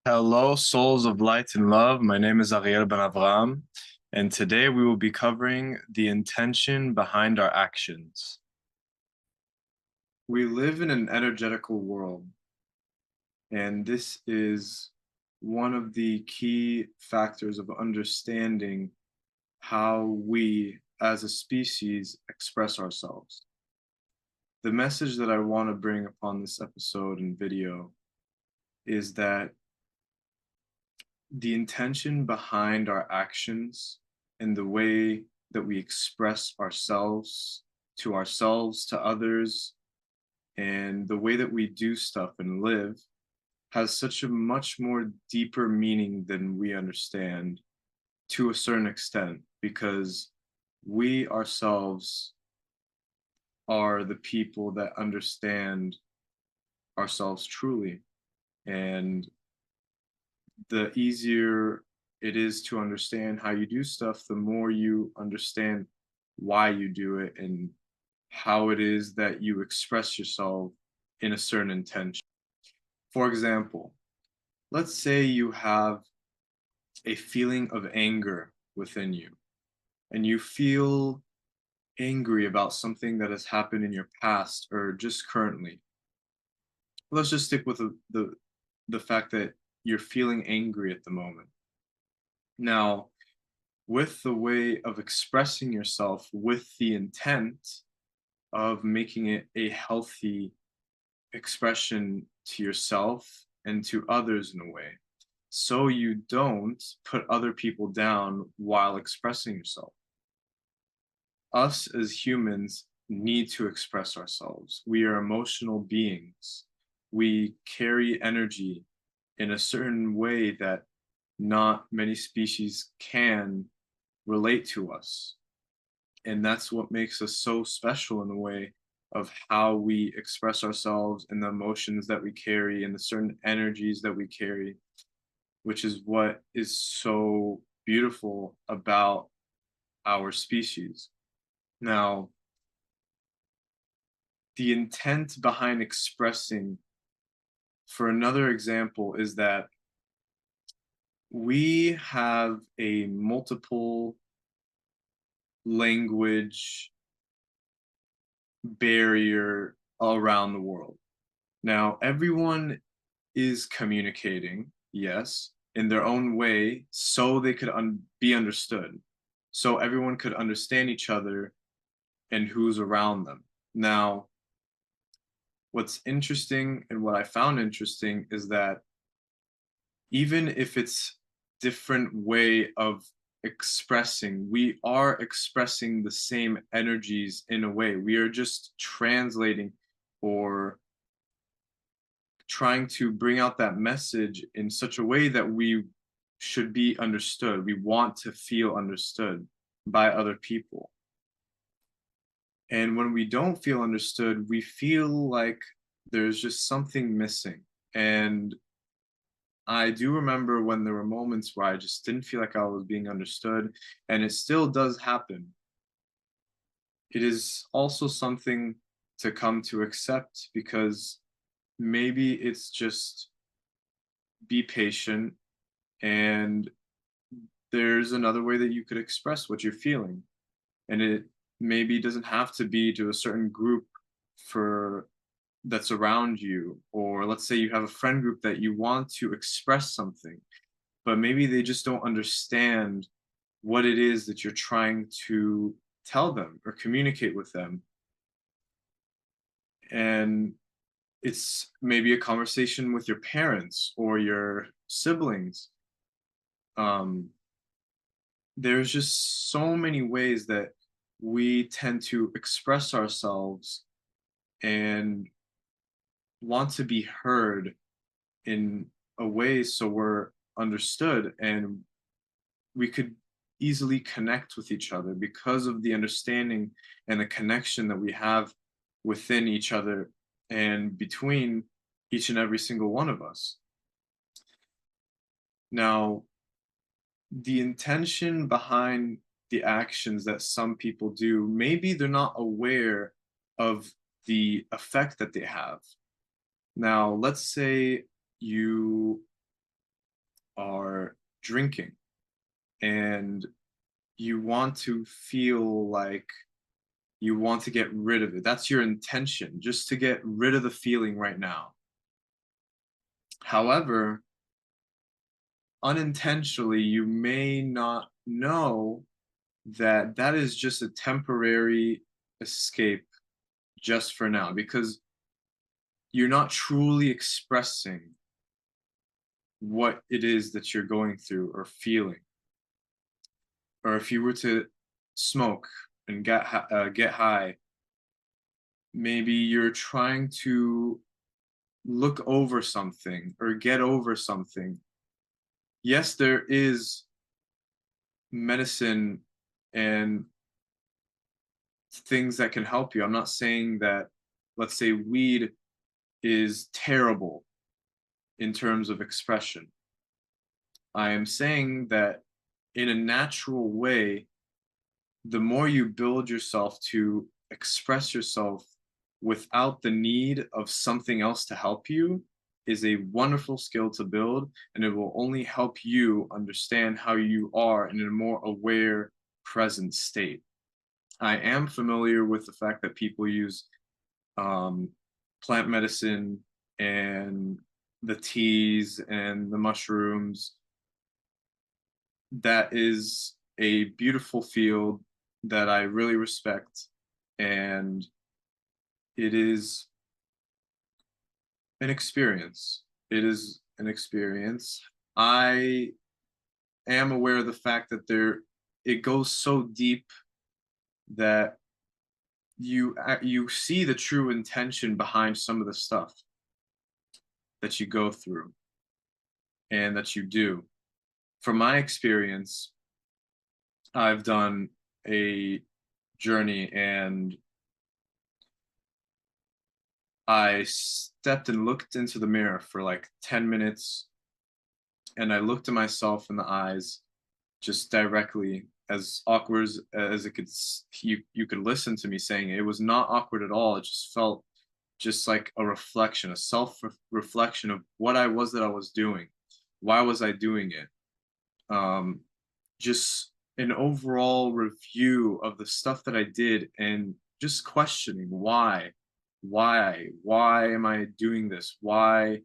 Hello, souls of light and love. My name is Ariel Ben-Abraham, and today we will be covering the intention behind our actions. We live in an energetical world, and this is one of the key factors of understanding how we as a species express ourselves. The message that I want to bring upon this episode and video is that the intention behind our actions and the way that we express ourselves, to others, and the way that we do stuff and live has such a much more deeper meaning than we understand to a certain extent because we ourselves are the people that understand ourselves truly. And the easier it is to understand how you do stuff, the more you understand why you do it and how it is that you express yourself in a certain intention. For example, let's say you have a feeling of anger within you and you feel angry about something that has happened in your past or just currently. Let's just stick with the fact that you're feeling angry at the moment. Now, with the way of expressing yourself with the intent of making it a healthy expression to yourself and to others in a way, so you don't put other people down while expressing yourself. Us as humans need to express ourselves. We are emotional beings. We carry energy in a certain way that not many species can relate to us. And that's what makes us so special in the way of how we express ourselves and the emotions that we carry and the certain energies that we carry, which is what is so beautiful about our species. Now, the intent behind expressing, for another example, is that we have a multiple language barrier around the world. Now, everyone is communicating, yes, in their own way, so they could be understood. So everyone could understand each other and who's around them. Now, what's interesting and what I found interesting is that even if it's different way of expressing, we are expressing the same energies in a way. We are just translating or trying to bring out that message in such a way that we should be understood. We want to feel understood by other people. And when we don't feel understood, we feel like there's just something missing. And I do remember when there were moments where I just didn't feel like I was being understood, and it still does happen. It is also something to come to accept because maybe it's just be patient and there's another way that you could express what you're feeling. And it maybe doesn't have to be to a certain group for that's around you, or let's say you have a friend group that you want to express something, but maybe they just don't understand what it is that you're trying to tell them or communicate with them. And it's maybe a conversation with your parents or your siblings. Um, there's just so many ways that we tend to express ourselves and want to be heard in a way so we're understood and we could easily connect with each other because of the understanding and the connection that we have within each other and between each and every single one of us. Now, the intention behind the actions that some people do, maybe they're not aware of the effect that they have. Now, let's say you are drinking, and you want to feel like you want to get rid of it. That's your intention, just to get rid of the feeling right now. However, unintentionally, you may not know that that is just a temporary escape just for now, because you're not truly expressing what it is that you're going through or feeling. Or if you were to smoke and get high, maybe you're trying to look over something or get over something. Yes, there is medicine and things that can help you. I'm not saying that, let's say, weed is terrible in terms of expression. I am saying that in a natural way, the more you build yourself to express yourself without the need of something else to help you is a wonderful skill to build, and it will only help you understand how you are in a more aware, present state. I am familiar with the fact that people use um, plant medicine and the teas and the mushrooms. That is a beautiful field that I really respect, and it is an experience. It is an experience. I am aware of the fact that it goes so deep that you see the true intention behind some of the stuff that you go through and that you do. From my experience, I've done a journey, and I stepped and looked into the mirror for like 10 minutes, and I looked at myself in the eyes just directly, as awkward as it could you could listen to me saying it. It was not awkward at all. It just felt just like a reflection, a reflection of what I was that I was doing. Why was I doing it? Um, just an overall review of the stuff that I did, and just questioning why am I doing this? Why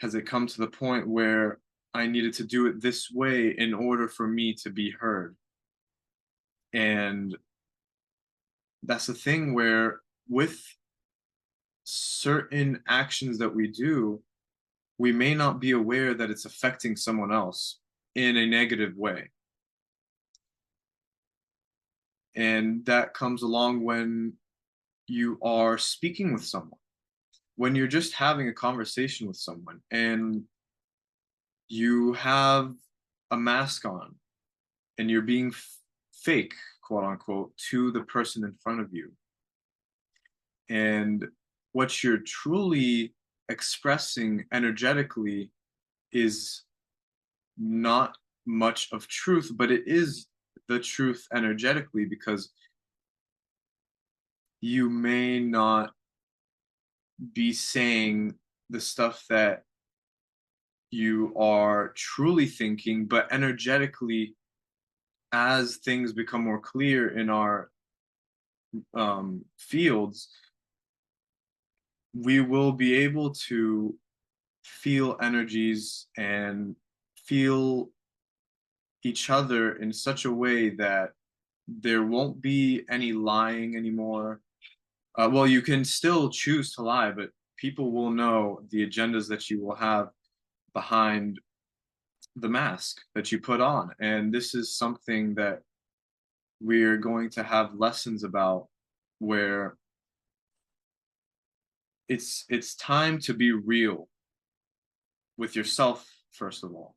has it come to the point where I needed to do it this way in order for me to be heard? And that's the thing where with certain actions that we do, we may not be aware that it's affecting someone else in a negative way. And that comes along when you are speaking with someone, when you're just having a conversation with someone and you have a mask on and you're being fake, quote unquote, to the person in front of you. And what you're truly expressing energetically is not much of truth, but it is the truth energetically, because you may not be saying the stuff that you are truly thinking, but energetically, as things become more clear in our fields, we will be able to feel energies and feel each other in such a way that there won't be any lying anymore. Well, you can still choose to lie, but people will know the agendas that you will have behind the mask that you put on. And this is something that we're going to have lessons about, where it's time to be real with yourself. First of all,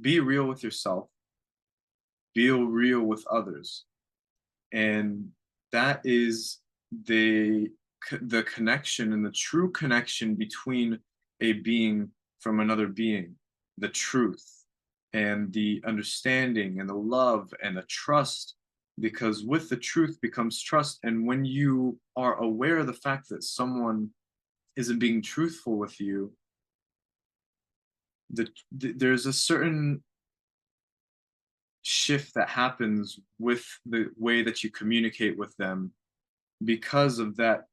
be real with yourself, be real with others, and that is the connection and the true connection between a being from another being, the truth and the understanding and the love and the trust, because with the truth becomes trust. And when you are aware of the fact that someone isn't being truthful with you, there's a certain shift that happens with the way that you communicate with them because of that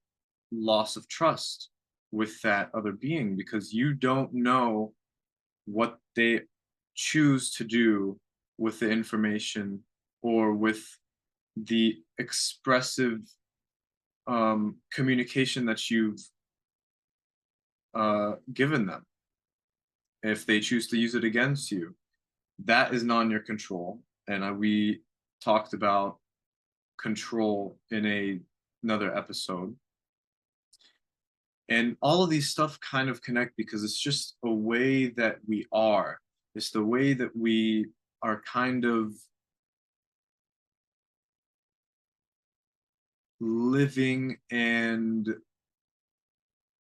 loss of trust with that other being, because you don't know what they choose to do with the information or with the expressive communication that you've given them. If they choose to use it against you, that is not in your control. And we talked about control in another episode. And all of these stuff kind of connect because it's just a way that we are. It's the way that we are kind of living and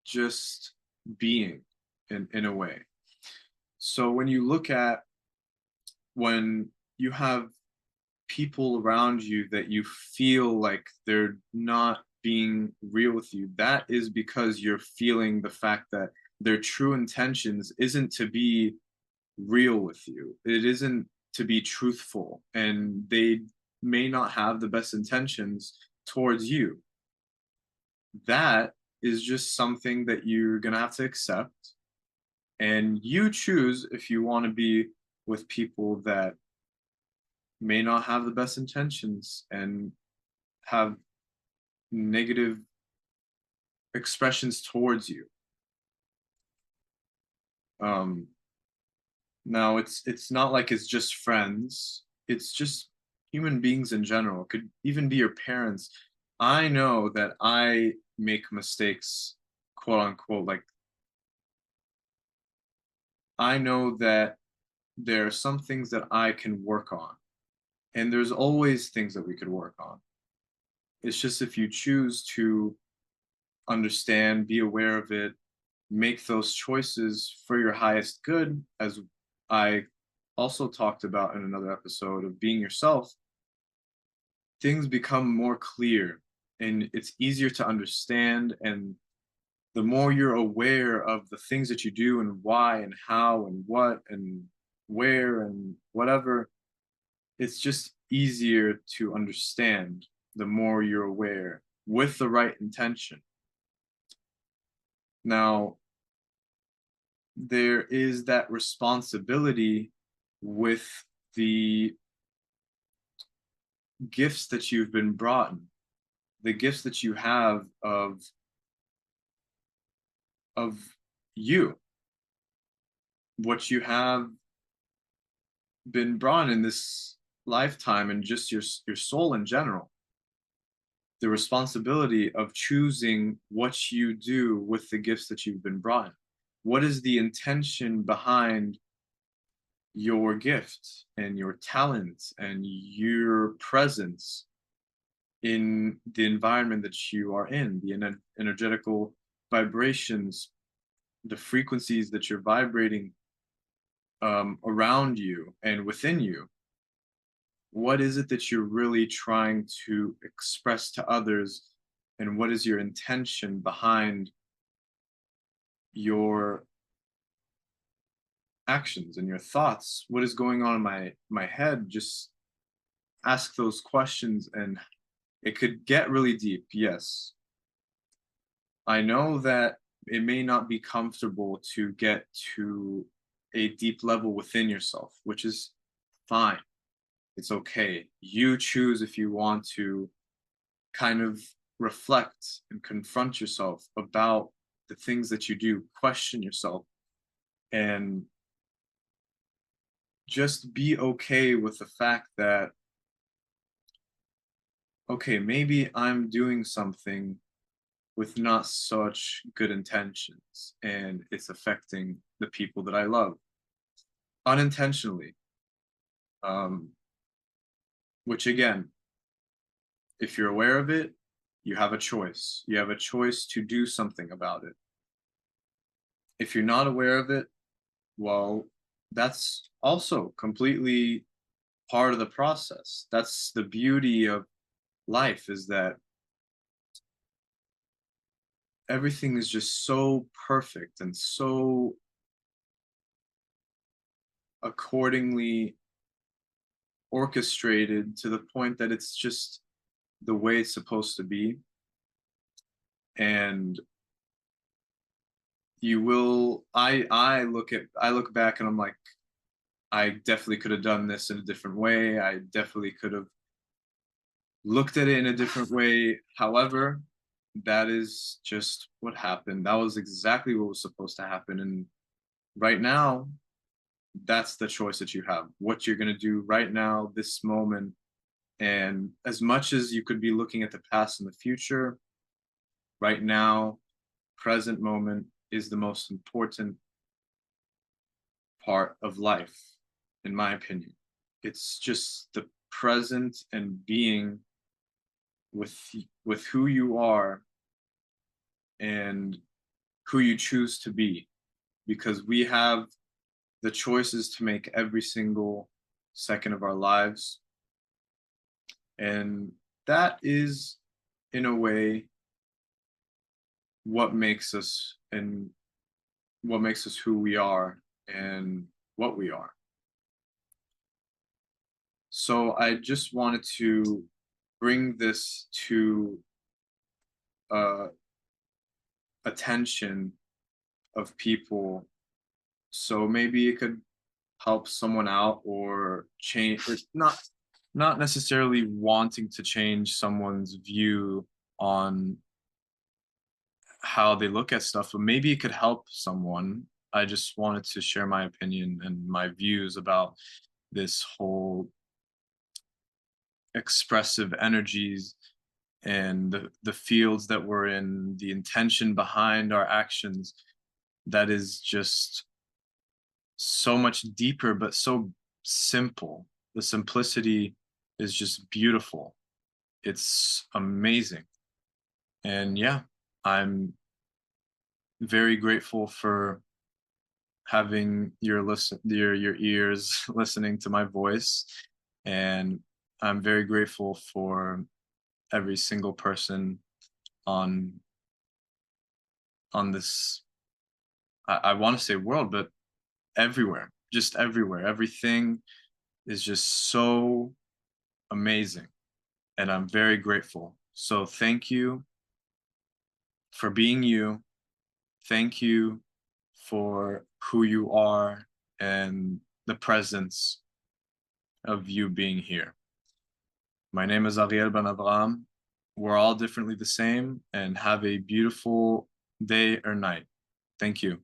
just being in a way. So when you look at when you have people around you that you feel like they're not being real with you, that is because you're feeling the fact that their true intentions isn't to be real with you. It isn't to be truthful, and they may not have the best intentions towards you. That is just something that you're going to have to accept, and you choose if you want to be with people that may not have the best intentions and have negative expressions towards you. Um, Now it's not like it's just friends. It's just human beings in general. It could even be your parents. I know that I make mistakes, quote unquote. Like I know that there are some things that I can work on, and there's always things that we could work on. It's just if you choose to understand, be aware of it, make those choices for your highest good, as I also talked about in another episode of being yourself, things become more clear and it's easier to understand. And the more you're aware of the things that you do and why and how and what and where and whatever, it's just easier to understand the more you're aware with the right intention. Now, there is that responsibility with the gifts that you've been brought, the gifts that you have of you, what you have been brought in this lifetime, and just your soul in general. The responsibility of choosing what you do with the gifts that you've been brought. What is the intention behind your gift and your talent and your presence in the environment that you are in, the energetical vibrations, the frequencies that you're vibrating around you and within you? What is it that you're really trying to express to others? And what is your intention behind your actions and your thoughts? What is going on in my head? Just ask those questions, and it could get really deep. Yes, I know that it may not be comfortable to get to a deep level within yourself, which is fine. It's okay. You choose if you want to kind of reflect and confront yourself about the things that you do, question yourself, and just be okay with the fact that, okay, maybe I'm doing something with not such good intentions and it's affecting the people that I love unintentionally. Um, which again, if you're aware of it, you have a choice. You have a choice to do something about it. If you're not aware of it, well, that's also completely part of the process. That's the beauty of life, is that everything is just so perfect and so accordingly orchestrated to the point that it's just the way it's supposed to be. And I look back and I'm like, I definitely could have done this in a different way. I definitely could have looked at it in a different way. However, that is just what happened. That was exactly what was supposed to happen. And right now, that's the choice that you have. What you're going to do right now, this moment. And as much as you could be looking at the past and the future, right now, present moment is the most important part of life, in my opinion. It's just the present and being with who you are and who you choose to be, because we have the choices to make every single second of our lives. And that is, in a way, what makes us and what makes us who we are and what we are. So I just wanted to bring this to uh, attention of people, so maybe it could help someone out or change, or not necessarily wanting to change someone's view on how they look at stuff, but maybe it could help someone. I just wanted to share my opinion and my views about this whole expressive energies and the fields that we're in, the intention behind our actions, that is just so much deeper but so simple. The simplicity is just beautiful. It's amazing. And yeah, I'm very grateful for having your ears listening to my voice, and I'm very grateful for every single person on this, I want to say world, but everywhere, just everywhere. Everything is just so amazing, and I'm very grateful. So thank you for being you. Thank you for who you are and the presence of you being here. My name is Ariel Ben-Abraham. We're all differently the same, and have a beautiful day or night. Thank you.